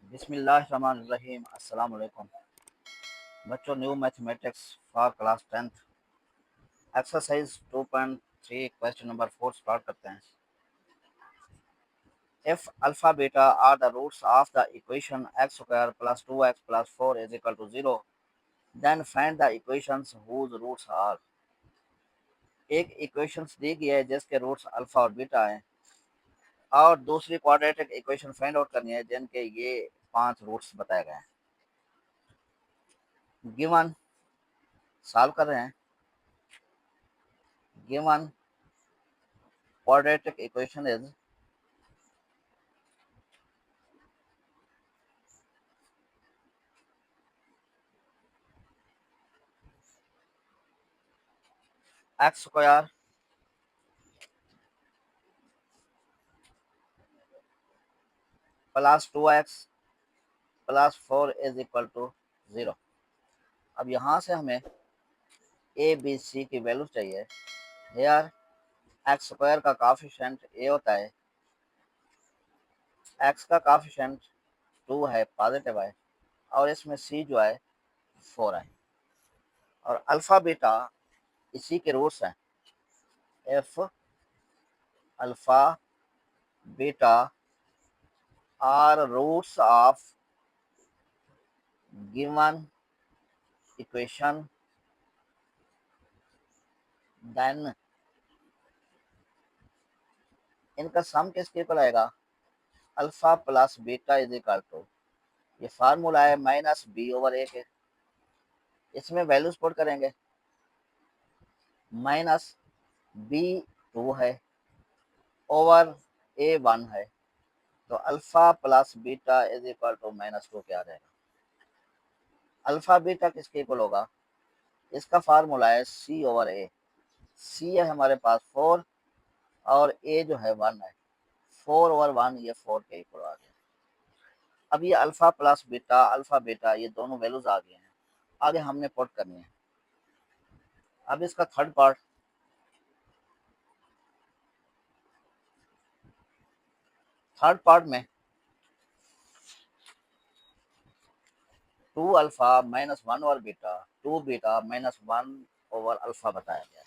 बिस्मिल्लाहिर्रहमानिर्रहीम। अस्सलाम वालेकुम बच्चों। New mathematics for class 10th exercise 2.3 question number 4 start करते हैं। If alpha beta are the roots of the equation x square plus 2x plus 4 is equal to 0, then find the equations whose roots are. एक equations दी गई है जिसके roots alpha और beta हैं, और दूसरी क्वाड्रेटिक इक्वेशन फाइंड आउट करनी है जिनके ये 5 रूट्स बताए गए हैं। गिवन सॉल्व कर रहे हैं। Given quadratic equation is x square plus 2x plus 4 is equal to 0। अब यहाँ से हमें ए बी सी की वैल्यू चाहिए। हेयर एक्स स्क्वायर का काफिशिएंट ए होता है, एक्स का काफिशिएंट 2 है, पॉजिटिव है, और इसमें सी जो है 4 है, और अल्फा बीटा इसी के रूट्स हैं। If alpha beta are roots of given equation, then इनका सम किसके इक्वल आएगा? Alpha plus beta is equal to, ये फार्मूला है माइनस बी ओवर ए के। इसमें वैल्यूज पुट करेंगे। माइनस बी 2 है ओवर ए 1 है, तो alpha plus beta is equal to -2 क्या आ जाएगा? अल्फा बीटा किसके इक्वल होगा? इसका फार्मूला है सी ओवर ए। सी है हमारे पास 4 और ए जो है 1 है। 4 ओवर 1 ये 4 के इक्वल आ गया। अब ये अल्फा बीटा ये दोनों वैल्यूज आ गए हैं। आगे हमने पुट करनी है। अब इसका थर्ड पार्ट में 2 alpha minus 1 over beta, 2 beta minus 1 over alpha बताया गया है।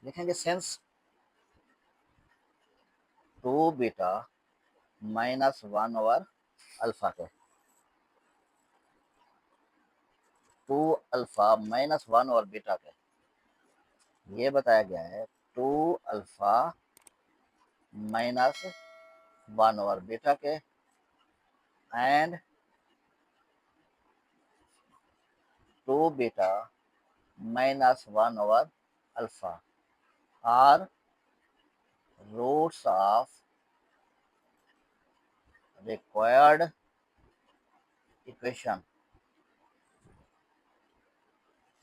लिखेंगे since 2 beta minus 1 over alpha के, 2 अल्फा माइनस 1 ओवर बीटा के, ये बताया गया है 2 अल्फा माइनस 1 ओवर बीटा के and 2 beta minus 1 over alpha are roots of required equation.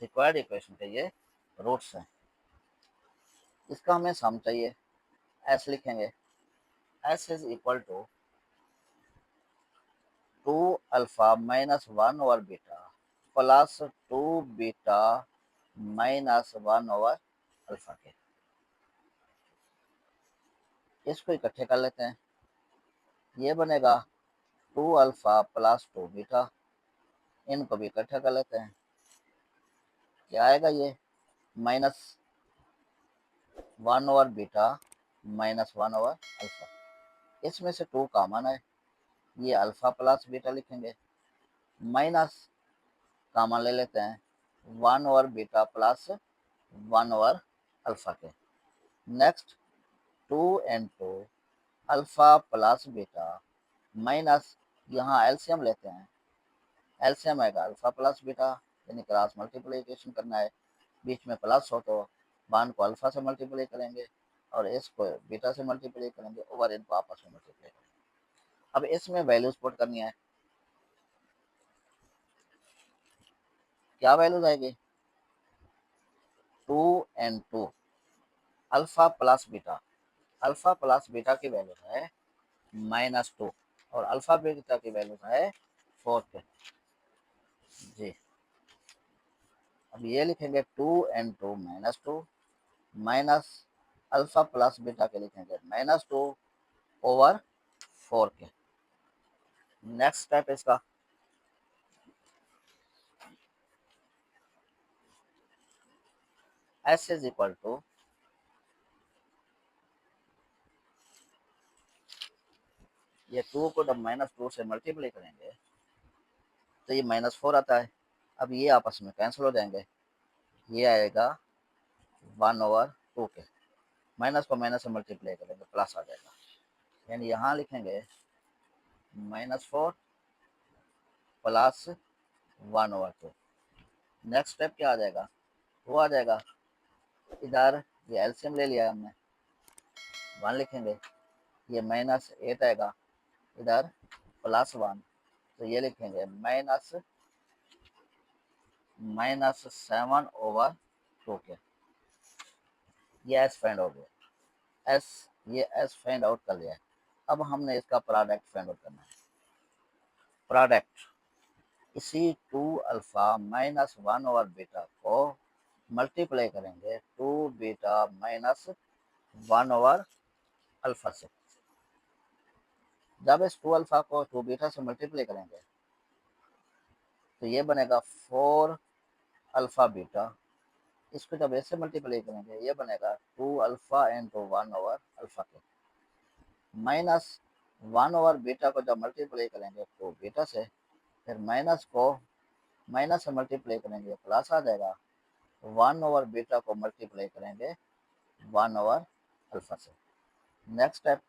Required equation के ये रूट्स हैं। इसका हमें सम चाहिए। एस लिखेंगे। S is equal to 2 alpha minus 1 over beta plus 2 beta minus 1 over alpha के। इसको इकट्ठे कर लेते हैं। ये बनेगा 2 अल्फा प्लस 2 बीटा। इनको भी इकट्ठा कर लेते हैं। क्या आएगा? ये minus 1 over beta minus 1 over alpha. इसमें से 2 कॉमन है, ये अल्फा प्लस बीटा लिखेंगे। माइनस कॉमन ले लेते हैं, 1 over beta plus 1 over alpha के। Next 2 into alpha plus beta minus, यहाँ एलसीएम लेते हैं। एलसीएम आएगा अल्फा प्लस बीटा, यानी क्रॉस मल्टीप्लिकेशन करना है। बीच में प्लस हो तो 1 को अल्फा से मल्टीप्लाई करेंगे और इसको बीटा से मल्टीप्लाई करेंगे, ओवर इनको आपस में मल्टीप्लाई करेंगे। अब इसमें वैल्यूज पुट करनी है। क्या वैल्यूज आएगी? 2 and 2 alpha plus beta. Alpha plus beta की वैल्यू है -2 और अल्फा बीटा की वैल्यू है 4 के। जी, अब ये लिखेंगे 2 and 2 -2 minus alpha plus beta के लिखेंगे -2 ओवर 4 के। नेक्स्ट स्टेप इसका s इज इक्वल टू ये 2 को जब -2 से मल्टीप्लाई करेंगे तो ये -4 आता है। अब ये आपस में कैंसिल हो जाएंगे, ये आएगा 1/2 के, माइनस को माइनस से मल्टीप्लाई करेंगे प्लस आ जाएगा, यानी यहाँ लिखेंगे -4 प्लस 1/2। नेक्स्ट स्टेप क्या आ जाएगा, वो आ जाएगा इधर ये एलसीएम ले लिया हमने, 1 लिखेंगे, ये -8 आएगा, इधर +1, तो ये लिखेंगे -7/2 के। ये एस फाइंड हो गया, एस ये एस फाइंड आउट कर लिया है। अब हमने इसका प्रोडक्ट फाइंड आउट करना है। प्रोडक्ट इसी 2 अल्फा -1/बीटा को मल्टीप्लाई करेंगे 2 बीटा -1/अल्फा से। जब इस 2 अल्फा को 2 बीटा से मल्टीप्लाई करेंगे तो ये बनेगा 4 अल्फा बीटा। इसको जब ऐसे मल्टीप्लाई करेंगे ये बनेगा 2 अल्फा इंटू 1/अल्फा के, माइनस 1/बीटा को जब मल्टीप्लाई करेंगे तो बीटा से, फिर माइनस को माइनस से मल्टीप्लाई करेंगे प्लस आ जाएगा, 1/बीटा को मल्टीप्लाई करेंगे 1/अल्फा से। नेक्स्ट स्टेप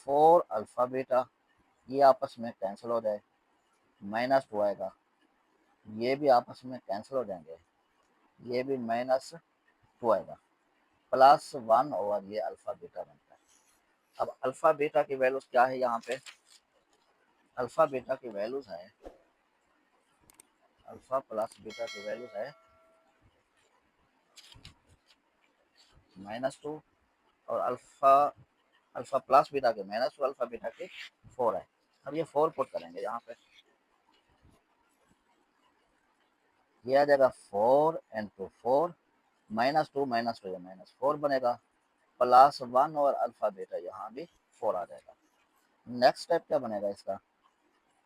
4 अल्फा बीटा, ये आपस में कैंसिल हो जाए, -2 आएगा, ये भी आपस में कैंसिल हो जाएंगे, ये भी -2 आएगा, +1 ये अल्फा बीटा बनता है। अब अल्फा बीटा की वैल्यूज क्या है, यहाँ पे अल्फा बीटा की वैल्यूज है, अल्फा प्लस बीटा की वैल्यूज है -2, और अल्फा अल्फा प्लस बीटा के -2, अल्फा बीटा के 4 है। अब ये 4 पुट करेंगे यहाँ पे, ये आ जाएगा 4 इंटू 4, -2 -2 या -4 बनेगा, +1 और अल्फा बीटा यहाँ भी 4 आ जाएगा। नेक्स्ट स्टेप क्या बनेगा इसका,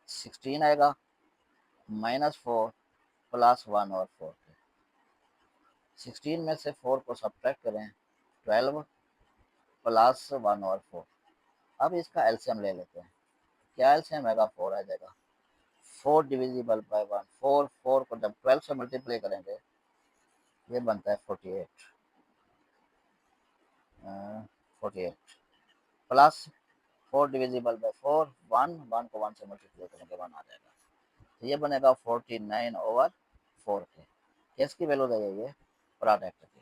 16 आएगा, -4 +1 और 4 के, 16 में से 4 को सब्ट्रैक्ट करें, 12 +1 और 4। अब इसका एलसीएम ले लेते हैं, क्या एलसीएम आएगा, 4 आ जाएगा, 4 डिविजिबल बाय 1, 4 को जब 12 से मल्टीप्लाई करेंगे ये बनता है 48, 48 प्लस 4 डिविजिबल बाय 4, 1 को 1 से मल्टीप्लाई करेंगे 1 आ जाएगा, तो ये बनेगा 49/4 के। किसकी वैल्यू है ये, प्रोडक्ट की।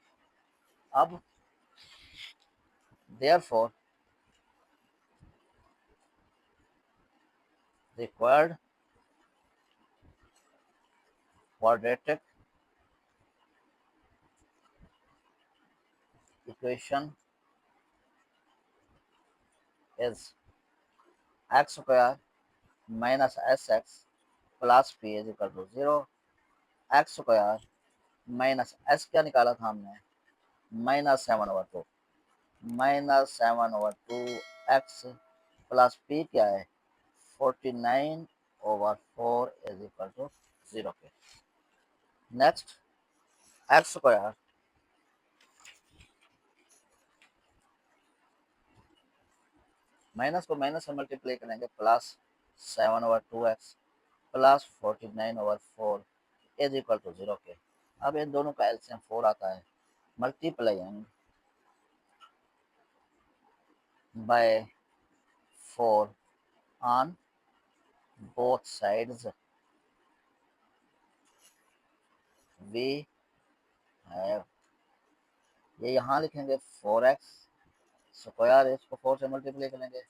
अब therefore required quadratic equation is x square minus sx plus p is equal to 0। x square minus s क्या निकाला था हमने, -7/2, -7/2 x प्लस p क्या है 49/4 इज इक्वल टू 0 के। नेक्स्ट एक्स स्क्वायर माइनस को माइनस से मल्टीप्लाई करेंगे, +7/2x plus 49/4 is equal to 0 के। अब इन दोनों का एलसीएम 4 आता है, multiplying by 4 on both sides we have, ये यहाँ लिखेंगे 4x स्क्वायर, इसको 4 से मल्टीप्लाई करेंगे,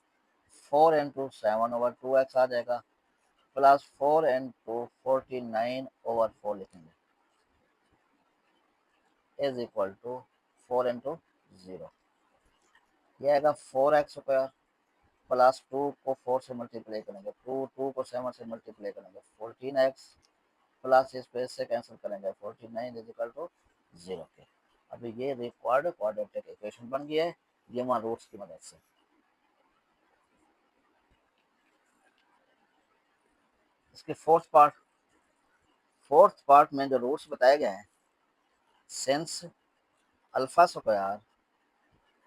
4 इंटू 7/2x आ जाएगा, प्लस 4 इंटू 49/4 लिखेंगे इज इक्वल टू 4 इंटू 0, ये आएगा 4x स्क्वायर प्लस 2 को 4 से मल्टीप्लाई करेंगे, 2 को 7 से मल्टीप्लाई करेंगे 14x प्लस इस पे से कैंसिल करेंगे 49 इज इक्वल टू 0 के। अभी ये रिक्वायर्ड क्वाड्रेटिक इक्वेशन बन गया है, ये वहाँ रूट्स की मदद से। इसके फोर्थ पार्ट में जो रूट्स बताए गए हैं, since alpha square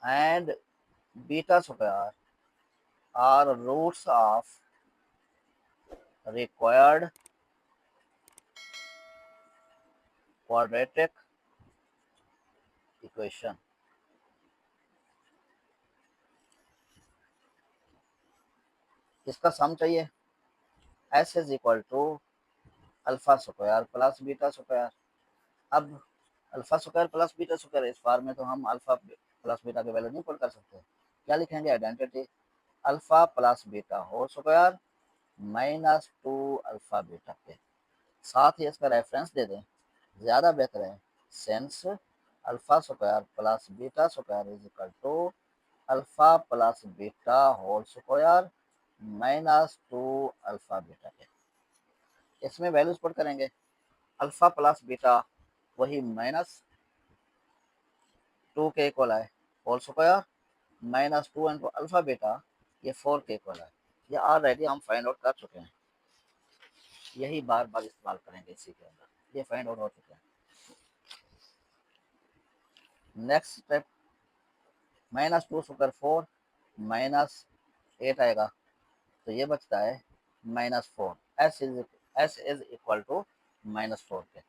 and beta square are roots of required quadratic equation. इसका सम चाहिए, S is equal to alpha square plus beta square. अब alpha square plus beta square, इस बार में तो हम अल्फा प्लस बीटा की वैल्यू नहीं पुट कर सकते, क्या लिखेंगे, identity alpha plus beta whole square minus 2 alpha beta के साथ ही इसका रेफरेंस दे दें, ज़्यादा बेहतर है। Since alpha square plus beta square is equal to alpha plus beta whole square minus 2 alpha beta के। इसमें वैल्यूज पुट करेंगे, अल्फा प्लस बीटा वही माइनस 2 के इक्वल है whole square minus 2 into alpha beta, ये 4 के इक्वल है। ये ऑलरेडी हम फाइंड आउट कर चुके हैं, यही बार बार इस्तेमाल करेंगे इसी के अंदर, ये फाइंड आउट हो चुके हैं। Next step, minus 2 square 4 minus 8 आएगा, तो ये बचता है -4, एस इज इक्वल टू -4 के।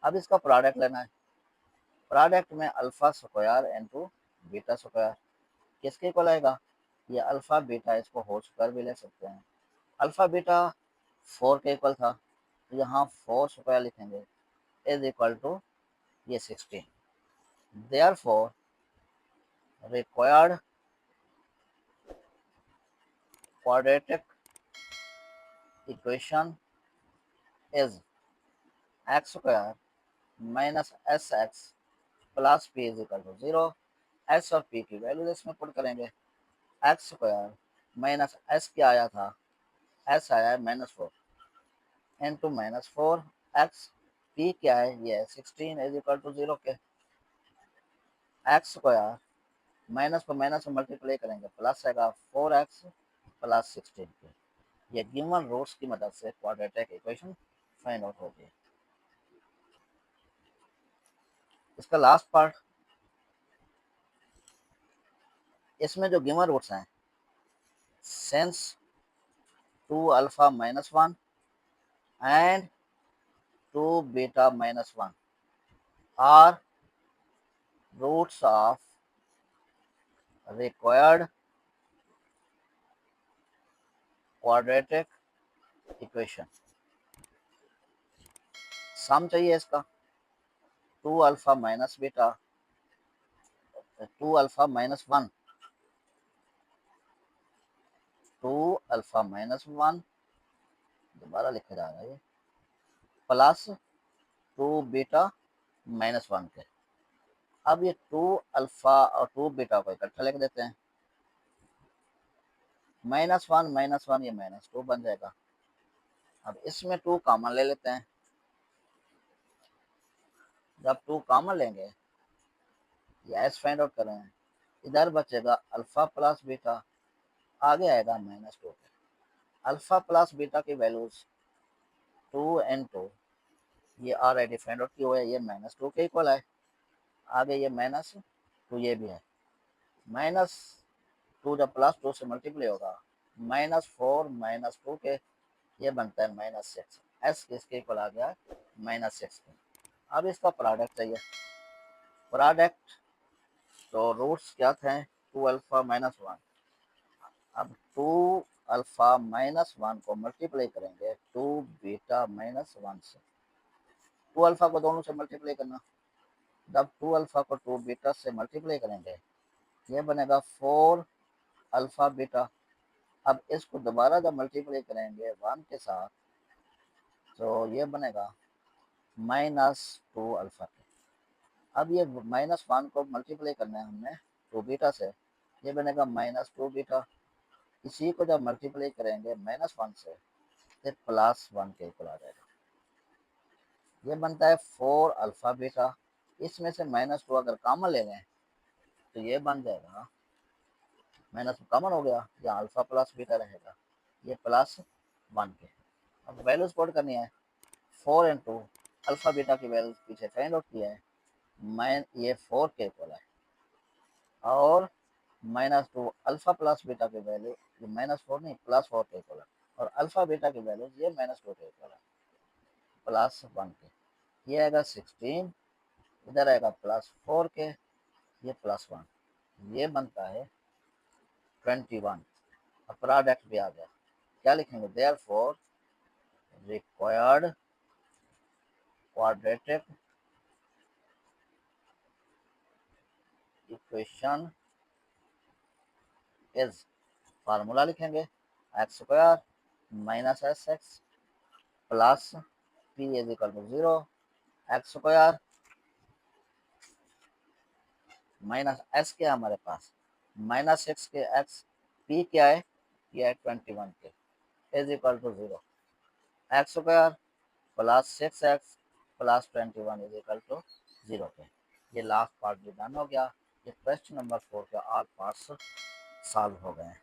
अब इसका प्रोडक्ट लेना है, प्रोडक्ट में alpha square into beta square किसके इक्वल आएगा, ये अल्फा बीटा, इसको होल स्क्वायर भी ले सकते हैं। अल्फा बीटा 4 के इक्वल था, तो यहाँ 4 स्क्वायर लिखेंगे इज इक्वल टू ये 16। Therefore required quadratic equation is x square minus S x plus P is equal to 0। S और पी की वैल्यू इसमें पुट करेंगे, एक्स स्क्वायर माइनस एस क्या आया था, एस आया है -4 इंटू -4 एक्स, पी क्या है, ये 16 इज इक्वल टू 0 के। एक्स स्क्वायर माइनस को माइनस से मल्टीप्लाई करेंगे, प्लस आएगा 4x प्लस 16 के। ये गिवन रूट्स की मदद से क्वाड्रेटिक इक्वेशन फाइंड आउट होगी। इसका लास्ट पार्ट, इसमें जो गिवन रूट्स हैं, since 2 alpha -1 and 2 beta -1 are roots of required quadratic equation. Sum चाहिए इसका, 2 alpha minus beta 2 alpha -1 2 alpha -1, दोबारा लिखा जा रहा है, प्लस 2 बीटा -1 के। अब ये 2 अल्फा और 2 बीटा को इकट्ठा लिख देते हैं, -1 ये -2 बन जाएगा। अब इसमें 2 कॉमन ले लेते हैं, जब 2 कॉमन लेंगे, ये एस फाइंड आउट कर रहे हैं, इधर बचेगा अल्फा प्लस बीटा, आगे आएगा -2 के। अल्फा प्लस बीटा की वैल्यूज 2 इंटू ये ऑलरेडी फाइंड आउट किया हुआ है, ये -2 के इक्वल है, आगे ये -2 ये भी है, -2 जब +2 से मल्टीप्लाई होगा, -4 -2 के, ये बनता है -6। एस किसके इक्वल आ गया, -6 के। अब इसका प्रोडक्ट चाहिए, प्रोडक्ट तो रूट्स क्या थे, 2 अल्फा -1, अब 2 अल्फा -1 को मल्टीप्लाई करेंगे 2 बीटा -1 से, 2 अल्फा को दोनों से मल्टीप्लाई करना, जब 2 अल्फा को 2 बीटा से मल्टीप्लाई करेंगे, ये बनेगा 4 अल्फा बीटा। अब इसको दोबारा जब मल्टीप्लाई करेंगे 1 के साथ, तो ये बनेगा -2 अल्फा के। अब ये -1 को मल्टीप्लाई करना है हमने 2 बीटा से, ये बनेगा -2 बीटा। इसी को जब मल्टीप्लाई करेंगे -1 से, फिर +1 के इक्वल आ जाएगा, ये बनता है 4 अल्फा बीटा। इसमें से -2 अगर कॉमन ले लें, तो ये बन जाएगा, -2 कॉमन हो गया, यहाँ अल्फा प्लस बीटा रहेगा, ये +1 के। अब वैल्यूज पुट करनी है। 4 इंटू अल्फा बीटा की वैल्यूज पीछे फाइंड आउट किया है, ये 4 के इक्वल है, और -2 अल्फा प्लस बीटा की वैल्यू, ये -4 नहीं +4 के इक्वल है, और अल्फा बीटा की वैल्यू ये -2 के इक्वल है, +1 के। ये आएगा 16, इधर आएगा +4 के, ये +1, ये बनता है 21। अब प्रोडक्ट भी आ गया, क्या लिखेंगे, therefore required quadratic equation is, formula लिखेंगे x² - sx plus p is equal to 0, x² minus s क्या है हमारे पास, -6 के x, p क्या है, ये है 21 के, is equal to 0, x² plus 6x plus 21 is equal to 0 के। ये लास्ट पार्ट भी डन हो गया। ये क्वेश्चन नंबर 4 के ऑल पार्ट्स सॉल्व हो गए हैं।